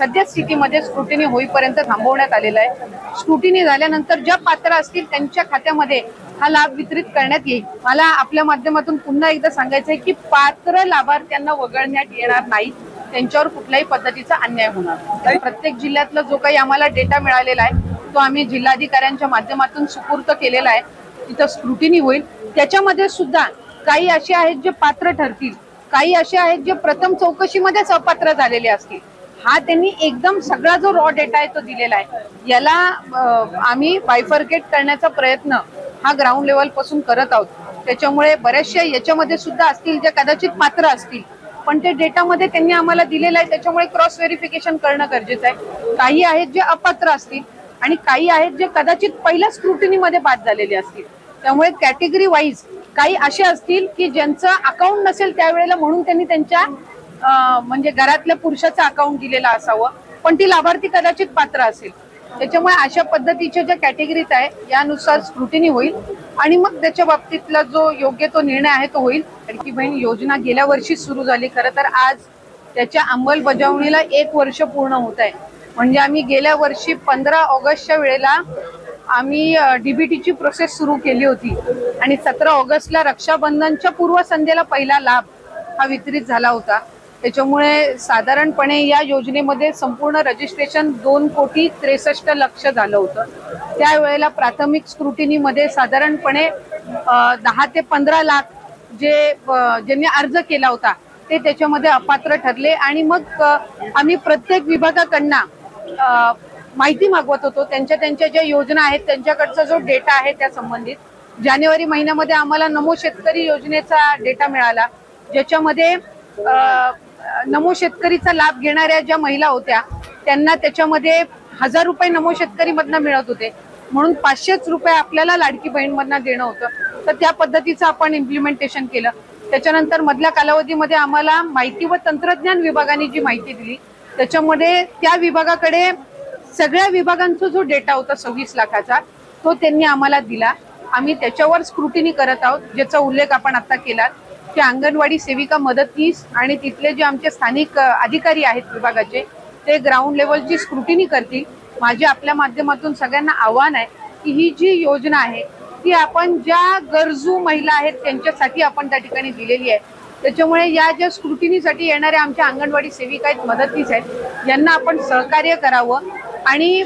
सध्या स्थितीमध्ये स्क्रुटिनी होईपर्यंत थांबवण्यात आलेला आहे। स्क्रुटिनी झाल्यानंतर ज्या पात्र असतील त्यांच्या खात्यामध्ये हा लाभ वितरित करण्यात येईल। मला आपल्या माध्यमातून पुन्हा एकदा सांगायचं आहे की पात्र लाभार्थ्यांना वगळण्यात येणार नाही, त्यांच्यावर कुठल्याही पद्धतीचा अन्याय होणार नाही। प्रत्येक जिल्ह्यातला जो काही आम्हाला डेटा मिळालेला आहे तो आम्ही जिल्हाधिकाऱ्यांच्या माध्यमातून सुपूर्द केलेला आहे। तिथं स्क्रुटिनी होईल, त्याच्यामध्ये सुद्धा काही असे आहेत जे पात्र ठरतील, काही असे आहेत जे प्रथम चौकशीमध्येच अपात्र झालेले असतील। हा त्यांनी एकदम सगळा जो रॉ डेटा आहे तो दिलेला आहे। याला आम्ही बायफर्केट करण्याचा प्रयत्न हा ग्राउंड लेवल पासून करत आहोत। त्याच्यामुळे बरेचशे याच्यामध्ये सुद्धा असतील जे कदाचित पात्र असतील, पण ते डेटामध्ये त्यांनी आम्हाला दिलेलं आहे, त्याच्यामुळे क्रॉस व्हेरिफिकेशन करणं गरजेचं आहे। काही आहेत जे अपात्र असतील आणि काही आहेत जे कदाचित पहिल्या स्क्रुटिनीमध्ये बाद झालेले असतील। त्यामुळे कॅटेगरी वाईज काही असे असतील की ज्यांचं अकाउंट नसेल त्यावेळेला म्हणून त्यांनी त्यांच्या म्हणजे घरातल्या पुरुषाचं अकाउंट दिलेलं असावं, पण ती लाभार्थी कदाचित पात्र असेल। त्याच्यामुळे अशा पद्धतीच्या ज्या कॅटेगरीज आहे यानुसार स्क्रुटिनी होईल आणि मग त्याच्या बाबतीतला जो योग्य तो निर्णय आहे तो होईल। लाडकी बहीण योजना गेल्या वर्षी सुरू झाली, खरं तर आज त्याच्या अंमलबजावणीला 1 वर्ष पूर्ण होत आहे। म्हणजे आम्ही गेल्या वर्षी 15 ऑगस्टच्या वेळेला आम्ही डीबीटीची प्रोसेस सुरू केली होती आणि 17 ऑगस्टला रक्षाबंधनच्या पूर्वसंध्येला पहिला लाभ हा वितरित झाला होता। त्याच्यामुळे साधारणपणे या योजनेमध्ये संपूर्ण रजिस्ट्रेशन 2,63,00,000 झालं होतं। त्यावेळेला प्राथमिक स्क्रुटिनीमध्ये साधारणपणे 10 ते 15 लाख ज्यांनी अर्ज केला होता ते त्याच्यामध्ये अपात्र ठरले आणि मग आम्ही प्रत्येक विभागाकडनं माहिती मागवत होतो, त्यांच्या ज्या योजना आहेत त्यांच्याकडचा जो डेटा आहे त्या संबंधित। जानेवारी महिन्यामध्ये आम्हाला नमो शेतकरी योजनेचा डेटा मिळाला, ज्याच्यामध्ये नमो शेतकरीचा लाभ घेणाऱ्या ज्या महिला होत्या त्यांना त्याच्यामध्ये 1000 रुपये नमो शेतकरी मधनं मिळत होते, म्हणून 500 रुपये आपल्याला लाडकी बहीण मधनं देणं होतं। तर त्या पद्धतीचं आपण इम्प्लिमेंटेशन केलं। त्याच्यानंतर मधल्या कालावधीमध्ये आम्हाला माहिती व तंत्रज्ञान विभागाने जी माहिती दिली त्याच्यामध्ये त्या विभागाकडे सगळ्या विभागांचा जो डेटा होता 26 लाखाचा तो त्यांनी आम्हाला दिला। आम्ही त्याच्यावर स्क्रुटिनी करत आहोत, ज्याचा उल्लेख आपण आता केला की अंगणवाडी सेविका मदतनीस आणि तिथले जे आमचे स्थानिक अधिकारी आहेत विभागाचे ते ग्राउंड लेवलची स्क्रुटिनी करतील। माझे आपल्या माध्यमातून सगळ्यांना आव्हान आहे की ही जी योजना आहे ती आपण ज्या गरजू महिला आहेत त्यांच्यासाठी आपण त्या ठिकाणी दिलेली आहे। त्याच्यामुळे या ज्या स्क्रुटिनीसाठी येणाऱ्या आमच्या अंगणवाडी सेविका आहेत मदतनीस आहेत यांना आपण सहकार्य करावं आणि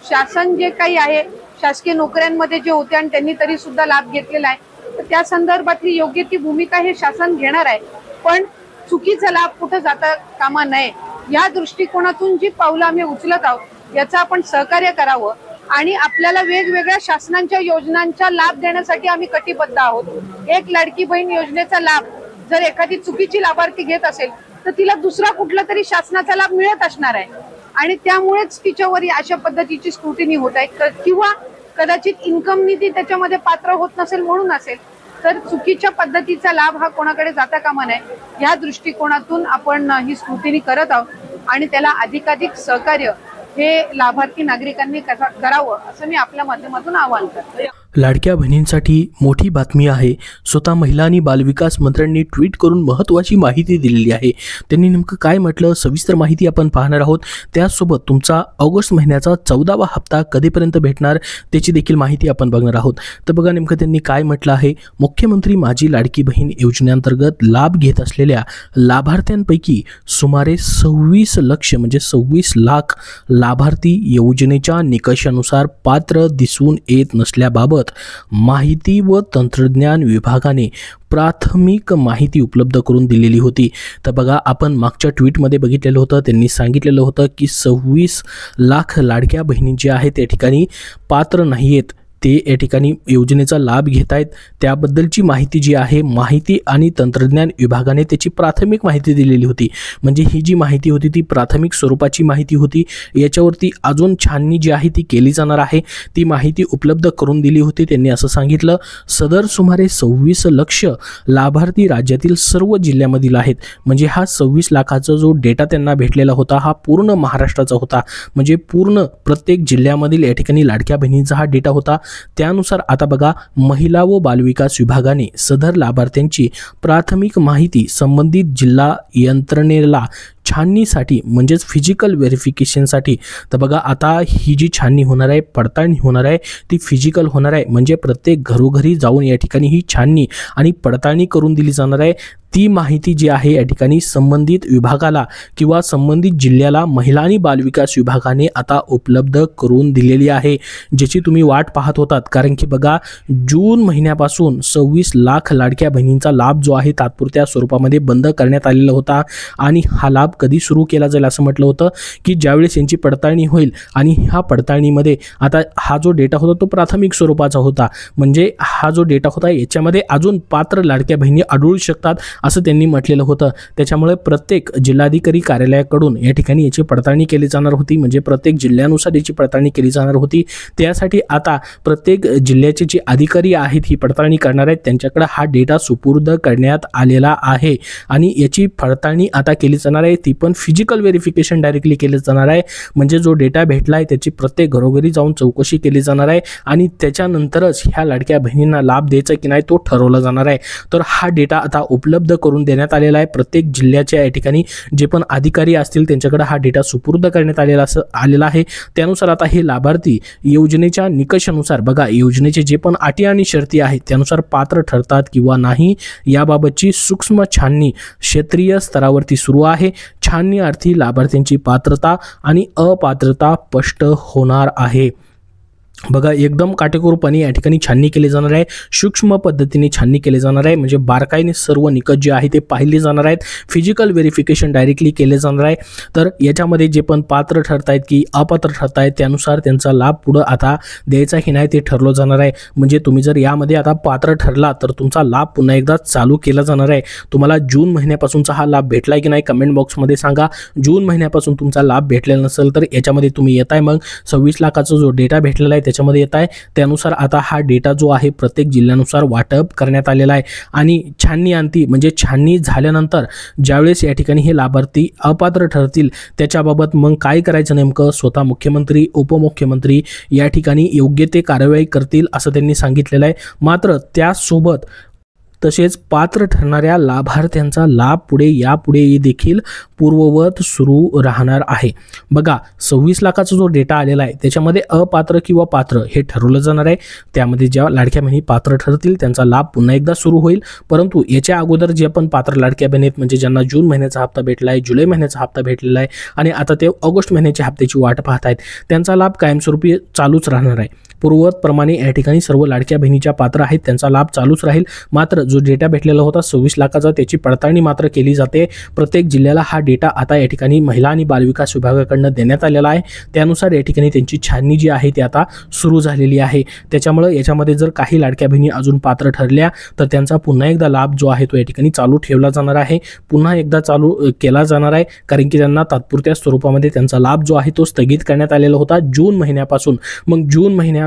शासन जे काही आहे शासकीय नोकऱ्यांमध्ये जे होते आणि त्यांनी तरी सुद्धा लाभ घेतलेला आहे तर त्या संदर्भातली योग्य ती भूमिका हे शासन घेणार आहे, पण चुकीचा लाभ कुठं जाता कामा नये या दृष्टिकोनातून जी पावलं आम्ही उचलत आहोत याचं आपण सहकार्य करावं आणि आपल्याला वेगवेगळ्या शासनांच्या योजनांचा लाभ देण्यासाठी आम्ही कटिबद्ध आहोत। एक लाडकी बहीण योजनेचा लाभ जर एखादी चुकीची लाभार्थी घेत असेल तर तिला दुसरा कुठला तरी शासनाचा लाभ मिळत असणार आहे आणि त्यामुळेच तिच्यावर अशा पद्धतीची स्क्रुटिनी होत आहे किंवा कदाचित इन्कम निधी त्याच्यामध्ये पात्र होत नसेल म्हणून असेल, तर चुकीच्या पद्धतीचा लाभ हा कोणाकडे जाता कामा नये या दृष्टिकोनातून आपण ही स्क्रुटिनी करत आहोत आणि त्याला अधिकाधिक सहकार्य हे लाभार्थी नागरिकांनी करावं असं मी आपल्या माध्यमातून आवाहन करते। लाडक्या बहिणींसाठी मोठी बातमी आहे। स्वतः महिला आणि बालविकास मंत्र्यांनी ट्विट करून महत्त्वाची माहिती दिलेली आहे। त्यांनी नेमकं काय म्हटलं सविस्तर माहिती आपण पाहणार आहोत। त्यासोबत तुमचा ऑगस्ट महिन्याचा 14वा हप्ता कधीपर्यंत भेटणार त्याची देखील माहिती आपण बघणार आहोत। तर बघा नेमकं त्यांनी काय म्हटलं आहे। मुख्यमंत्री माझी लाडकी बहीण योजनेअंतर्गत लाभ घेत असलेल्या लाभार्थ्यांपैकी सुमारे 26 लक्ष म्हणजे 26 लाख लाभार्थी योजनेच्या निकषानुसार पात्र दिसून येत नसल्याबाबत माहिती व तंत्रज्ञान विभागाने प्राथमिक माहिती उपलब्ध करून दिलेली होती। तर बघा आपण मागच्या ट्विटमध्ये बघितलेलं होतं, त्यांनी सांगितलेलं होतं की 26 लाख लाडक्या बहिणी जे आहेत त्या ठिकाणी पात्र नाही आहेत, ते या ठिकाणी योजनेचा लाभ घेत आहेत। त्याबद्दलची माहिती जी आहे माहिती आणि तंत्रज्ञान विभागाने त्याची प्राथमिक माहिती दिलेली होती। म्हणजे ही जी माहिती होती ती प्राथमिक स्वरूपाची माहिती होती, याच्यावरती अजून छाननी जी आहे ती केली जाणार आहे। ती माहिती उपलब्ध करून दिली होती। त्यांनी असं सांगितलं सदर सुमारे 26 लक्ष लाभार्थी राज्यातील सर्व जिल्ह्यामधील आहेत। म्हणजे हा 26 लाखाचा जो डेटा त्यांना भेटलेला होता हा पूर्ण महाराष्ट्राचा होता, म्हणजे पूर्ण प्रत्येक जिल्ह्यामधील या ठिकाणी लाडक्या बहिणींचा हा डेटा होता। त्यानुसार आता बघा महिला व बालविकास विभागाने सदर लाभार्थ्यांची प्राथमिक माहिती संबंधित जिल्हा यंत्रणेला छाननीसाठी म्हणजेच फिजिकल व्हेरिफिकेशनसाठी तर बघा आता ही जी छाननी होणार आहे, पडताळणी होणार आहे, ती फिजिकल होणार आहे. म्हणजे प्रत्येक घरोघरी जाऊन या ठिकाणी ही छाननी आणि पडताळणी करून दिली जाणार आहे. ती माहिती जी आहे या ठिकाणी संबंधित विभागाला किंवा संबंधित जिल्ह्याला महिला आणि बालविकास विभागाने आता उपलब्ध करून दिलेली आहे, ज्याची तुम्ही वाट पाहत होतात. कारण की बघा जून महिन्यापासून 26 लाख लाडक्या बहिणींचा लाभ जो आहे तात्पुरत्या स्वरूपामध्ये बंद करण्यात आलेला होता. आणि हा लाभ कधी सुरू केला जाईल असं म्हटलं होतं की ज्यावेळेस यांची पडताळणी होईल. आणि ह्या पडताळणीमध्ये आता हा जो डेटा होता तो प्राथमिक स्वरूपाचा होता. म्हणजे हा जो डेटा होता याच्यामध्ये अजून पात्र लाडक्या बहिणी आढळू शकतात असं त्यांनी म्हटलेलं होतं. त्याच्यामुळे प्रत्येक जिल्हाधिकारी कार्यालयाकडून या ठिकाणी याची पडताळणी केली जाणार होती. म्हणजे प्रत्येक जिल्ह्यानुसार याची पडताळणी केली जाणार होती. त्यासाठी आता प्रत्येक जिल्ह्याचे जे अधिकारी आहेत ही पडताळणी करणार आहेत त्यांच्याकडे हा डेटा सुपूर्द करण्यात आलेला आहे. आणि याची पडताळणी आता केली जाणार आहे, ती पण फिजिकल व्हेरिफिकेशन डायरेक्टली केले जाणार आहे. म्हणजे जो डेटा भेटला आहे त्याची प्रत्येक घरोघरी जाऊन चौकशी केली जाणार आहे आणि त्याच्यानंतरच ह्या लाडक्या बहिणींना लाभ द्यायचा की नाही तो ठरवला जाणार आहे. तर हा डेटा आता उपलब्ध करून देण्यात आलेला आहे. प्रत्येक जिल्ह्याच्या या ठिकाणी जे पण अधिकारी असतील त्यांच्याकडे हा डेटा सुपूर्द करण्यात आलेला आहे. त्यानुसार आता हे लाभार्थी योजनेच्या निकषानुसार बघा योजनेचे जे पण अटी आणि शर्ती आहेत त्यानुसार पात्र ठरतात किंवा नाही याबाबतची सूक्ष्म छाननी क्षेत्रीय स्तरावरती सुरू आहे. छाननी अर्थी लाभार्थ्यांची पात्रता आणि अपात्रता स्पष्ट होणार आहे. बघा एकदम काटेकोरपणे या ठिकाणी छाननी केली जाणार आहे. सूक्ष्म पद्धतीने छाननी केली जाणार आहे. म्हणजे बारकाईने सर्व निकष जे आहे ते पाहिले जाणार आहेत. फिजिकल व्हेरिफिकेशन डायरेक्टली केले जाणार आहे. तर याच्यामध्ये जे पण पात्र ठरतायत की अपात्र ठरतायत त्यानुसार त्यांचा लाभ पुढं आता द्यायचा की नाही ते ठरवलं जाणार आहे. म्हणजे तुम्ही जर यामध्ये आता पात्र ठरला तर तुमचा लाभ पुन्हा एकदा चालू केला जाणार आहे. तुम्हाला जून महिन्यापासूनचा हा लाभ भेटलाय की नाही कमेंट बॉक्समध्ये सांगा. जून महिन्यापासून तुमचा लाभ भेटलेला नसेल तर याच्यामध्ये तुम्ही येताय मग 26 लाखाचा जो डेटा भेटलेला आहे त्याच्यामध्ये येत आहे. त्यानुसार आता हा डेटा जो आहे प्रत्येक जिल्ह्यानुसार वाटप करण्यात आलेला आहे. आणि छाननी अंती म्हणजे छाननी झाल्यानंतर ज्यावेळेस या ठिकाणी हे लाभार्थी अपात्र ठरतील त्याच्याबाबत मग काय करायचं नेमकं स्वतः मुख्यमंत्री उपमुख्यमंत्री या ठिकाणी योग्य ते कारवाई करतील असं त्यांनी सांगितलेलं आहे. मात्र त्यासोबत तसेच पात्र ठरणाऱ्या लाभार्थ्यांचा लाभ यापुढे देखील पूर्ववत सुरू राहणार आहे. बघा 26 लाखाचा जो डेटा आलेला आहे त्याच्यामध्ये अपात्र किंवा पात्र हे ठरवलं जाणार आहे. त्यामध्ये ज्या लाडक्या बहिणी पात्र ठरतील त्यांचा लाभ पुन्हा एकदा सुरू होईल. परंतु याच्या अगोदर जे आपण पात्र लाडक्या बहिणी आहेत म्हणजे ज्यांना जून महिन्याचा हप्ता भेटला आहे, जुलै महिन्याचा हप्ता भेटलेला आहे आणि आता ते ऑगस्ट महिन्याच्या हप्त्याची वाट पाहत आहेत त्यांचा लाभ कायमस्वरूपी चालूच राहणार आहे. पूर्ववत प्रमाणे या ठिकाणी सर्व लाडक्या बहिणीच्या पात्र आहेत त्यांचा लाभ चालूच राहील. मात्र जो डेटा भेटलेला होता 26 लाखाचा त्याची पडताळणी मात्र केली जाते. प्रत्येक जिल्ह्याला हा डेटा आता या ठिकाणी महिला आणि बालविकास विभागाकडून देण्यात आलेला आहे. त्यानुसार या ठिकाणी त्यांची छाननी जी आहे ती आता सुरू झालेली आहे. त्याच्यामुळे याच्यामध्ये जर काही लाडक्या बहिणी अजून पात्र ठरल्या तर त्यांचा पुन्हा एकदा लाभ जो आहे तो या ठिकाणी चालू ठेवला जाणार आहे. पुन्हा एकदा चालू केला जाणार आहे कारण की त्यांना तात्पुरत्या स्वरूपामध्ये त्यांचा लाभ जो आहे तो स्थगित करण्यात आलेला होता जून महिन्यापासून. मग जून महिन्याचा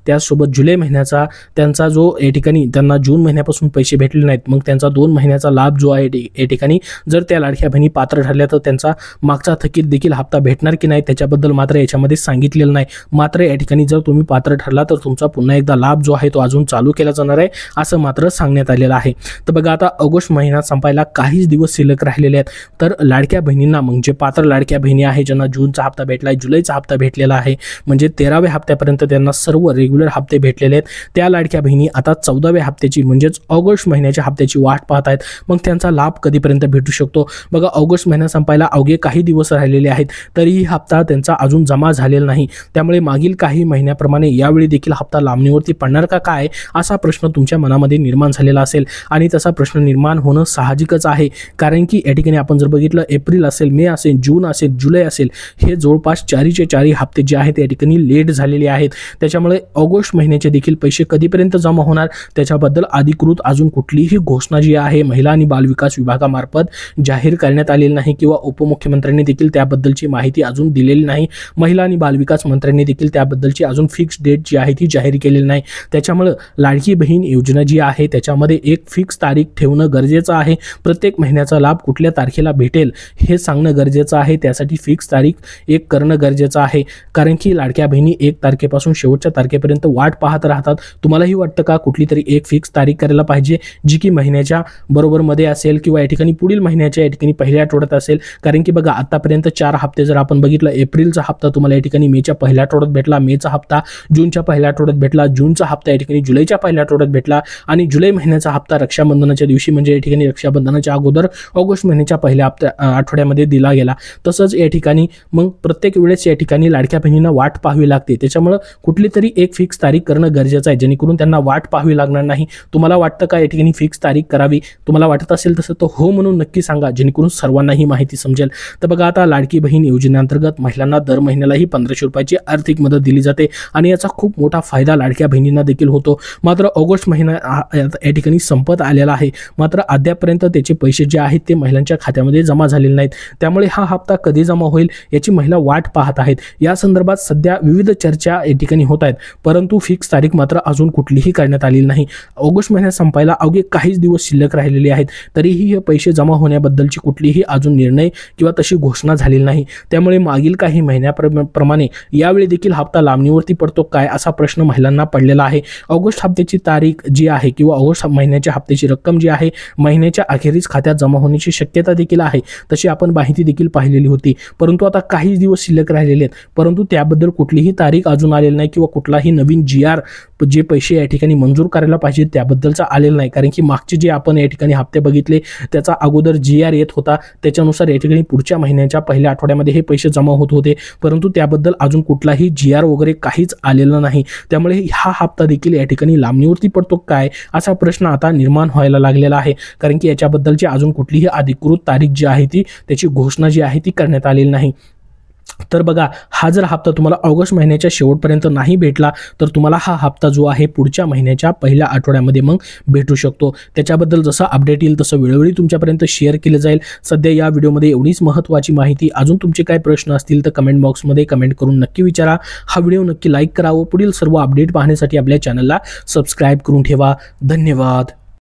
त्यासोबत जुलै महिन्याचा त्यांचा जो या ठिकाणी त्यांना जून महिन्यापासून पैसे भेटले नाहीत मग त्यांचा 2 महिन्याचा लाभ जो आहे या ठिकाणी जर त्या लाडक्या बहिणी पात्र ठरल्या तर त्यांचा मागचा थकीत देखील हप्ता भेटणार की नाही त्याच्याबद्दल मात्र याच्यामध्ये सांगितलेलं नाही. मात्र या ठिकाणी जर तुम्ही पात्र ठरला तर तुमचा पुन्हा एकदा लाभ जो आहे तो अजून चालू केला जाणार आहे असं मात्र सांगण्यात आलेलं आहे. तर बघा आता ऑगस्ट महिना संपायला काहीच दिवस शिल्लक राहिलेले आहेत. तर लाडक्या बहिणींना म्हणजे पात्र लाडक्या बहिणी आहे ज्यांना जूनचा हप्ता भेटलाय, जुलैचा हप्ता भेटलेला आहे म्हणजे 13व्या हप्त्यापर्यंत त्यांना सर्व रेग्युलर हप्ते भेटलेले आहेत. त्या लाडक्या बहिणी आता 14व्या हप्त्याची म्हणजेच ऑगस्ट महिन्याच्या हप्त्याची वाट पाहत आहेत. मग त्यांचा लाभ कधीपर्यंत भेटू शकतो? बघा ऑगस्ट महिना संपायला अवघे काही दिवस राहिलेले आहेत तरीही हप्ता त्यांचा अजून जमा झालेला नाही. त्यामुळे मागील काही महिन्याप्रमाणे यावेळी देखील हप्ता लांबणीवरती पडणार का काय असा प्रश्न तुमच्या मनामध्ये निर्माण झालेला असेल. आणि तसा प्रश्न निर्माण होणं साहजिकच आहे कारण की या ठिकाणी आपण जर बघितलं एप्रिल असेल, मे असेल, जून असेल, जुलै असेल हे जवळपास 4चे 4 हप्ते जे आहेत या ठिकाणी लेट झालेले आहेत. त्याच्यामुळे ऑगस्ट महिन्याचे देखील पैसे कधीपर्यंत जमा होणार त्याच्याबद्दल अधिकृत अजून कुठलीही घोषणा जी आहे महिला आणि बालविकास विभागामार्फत जाहीर करण्यात आलेली नाही किंवा उपमुख्यमंत्र्यांनी देखील त्याबद्दलची माहिती अजून दिलेली नाही. महिला आणि बालविकास मंत्र्यांनी देखील त्याबद्दलची अजून फिक्स डेट जी आहे ती जाहीर केलेली नाही. त्याच्यामुळे लाडकी बहीण योजना जी आहे त्याच्यामध्ये एक फिक्स तारीख ठेवणं गरजेचं आहे. प्रत्येक महिन्याचा लाभ कुठल्या तारखेला भेटेल हे सांगणं गरजेचं आहे. त्यासाठी फिक्स तारीख एक करणं गरजेचं आहे. कारण की लाडक्या बहिणी 1 तारखेपासून शेवटच्या तारखेपर्यंत वाट पाहत राहतात. तुम्हालाही वाटतं का कुठली तरी एक फिक्स तारीख करायला पाहिजे जी की महिन्याच्या बरोबर मध्ये असेल किंवा या ठिकाणी पुढील महिन्याच्या या ठिकाणी पहिल्या आठवड्यात असेल. कारण की बघा आतापर्यंत 4 हप्ते जर आपण बघितलं, एप्रिलचा हप्ता तुम्हाला या ठिकाणी मेच्या पहिल्या आठवड्यात भेटला, मेचा हप्ता जूनच्या पहिल्या आठवड्यात भेटला, जूनचा हप्ता या ठिकाणी जुलैच्या पहिल्या आठवड्यात भेटला आणि जुलै महिन्याचा हप्ता रक्षाबंधनाच्या दिवशी म्हणजे या ठिकाणी रक्षाबंधनाच्या अगोदर ऑगस्ट महिन्याच्या पहिल्या आठवड्यामध्ये दिला गेला. तसंच या ठिकाणी मग प्रत्येक वेळेस या ठिकाणी लाडक्या बहिणींना वाट पाहावी लागते. त्याच्यामुळे कुठली तरी एक फिक्स तारीख करणं गरजेचं आहे जेणेकरून त्यांना वाट पाहावी लागणार नाही. तुम्हाला वाटतं का या ठिकाणी फिक्स तारीख करावी? तुम्हाला वाटत असेल तसं तर हो म्हणून नक्की सांगा जेणेकरून सर्वांना ही माहिती समजेल. तर बघा आता लाडकी बहीण योजनेअंतर्गत महिलांना दर महिन्यालाही 1500 रुपयाची आर्थिक मदत दिली जाते आणि याचा खूप मोठा फायदा लाडक्या बहिणींना देखील होतो. मात्र ऑगस्ट महिना या ठिकाणी संपत आलेला आहे. मात्र अद्यापर्यंत त्याचे पैसे जे आहेत ते महिलांच्या खात्यामध्ये जमा झालेले नाहीत. त्यामुळे हा हप्ता कधी जमा होईल याची महिला वाट पाहत आहेत. या संदर्भात सध्या विविध चर्चा या ठिकाणी होत आहेत, परंतु फिक्स तारीख मात्र अजून कुठलीही करण्यात आलेली नाही. ऑगस्ट महिन्यात संपायला अवघे काहीच दिवस शिल्लक राहिलेले आहेत, तरीही हे पैसे जमा होण्याबद्दलची कुठलीही अजून निर्णय किंवा तशी घोषणा झालेली नाही. त्यामुळे मागील काही महिन्याप्रमाणे यावेळी देखील हप्ता लांबणीवरती पडतो काय असा प्रश्न महिलांना पडलेला आहे. ऑगस्ट हप्त्याची तारीख जी आहे किंवा ऑगस्ट महिन्याच्या हप्त्याची रक्कम जी आहे महिन्याच्या अखेरीस खात्यात जमा होण्याची शक्यता देखील आहे. तशी आपण माहिती देखील पाहिलेली होती, परंतु आता काही दिवस शिल्लक राहिलेले आहेत, परंतु त्याबद्दल कुठलीही तारीख अजून आलेली नाही किंवा कुठलाही नवीन GR जे पैसे या ठिकाणी मंजूर करायला पाहिजे त्याबद्दलचा आलेला नाही. कारण की मागचे जे आपण या ठिकाणी हप्ते बघितले त्याचा अगोदर GR येत होता, त्याच्यानुसार या ठिकाणी पुढच्या महिन्याच्या पहिल्या आठवड्यामध्ये हे पैसे जमा होत होते, परंतु त्याबद्दल अजून कुठलाही GR वगैरे काहीच आलेलं नाही. त्यामुळे हा हप्ता देखील या ठिकाणी लांबणीवरती पडतो काय असा प्रश्न आता निर्माण व्हायला लागलेला आहे. कारण की याच्याबद्दलची अजून कुठलीही अधिकृत तारीख जी आहे ती त्याची घोषणा जी आहे ती करण्यात आलेली नाही. तर बघा हा जर हप्ता तुम्हाला ऑगस्ट महिन्याच्या शेवटपर्यंत नाही भेटला तर तुम्हाला हा हप्ता जो आहे पुढच्या महिन्याच्या पहिल्या आठवड्यामध्ये मग भेटू शकतो. त्याच्याबद्दल जसं अपडेट येईल तसं वेळोवेळी तुमच्यापर्यंत शेअर केलं जाईल. सध्या या व्हिडिओमध्ये एवढीच महत्त्वाची माहिती. अजून तुमचे काय प्रश्न असतील तर कमेंट बॉक्समध्ये कमेंट करून नक्की विचारा. हा व्हिडिओ नक्की लाईक करा व पुढील सर्व अपडेट पाहण्यासाठी आपल्या चॅनलला सबस्क्राईब करून ठेवा. धन्यवाद.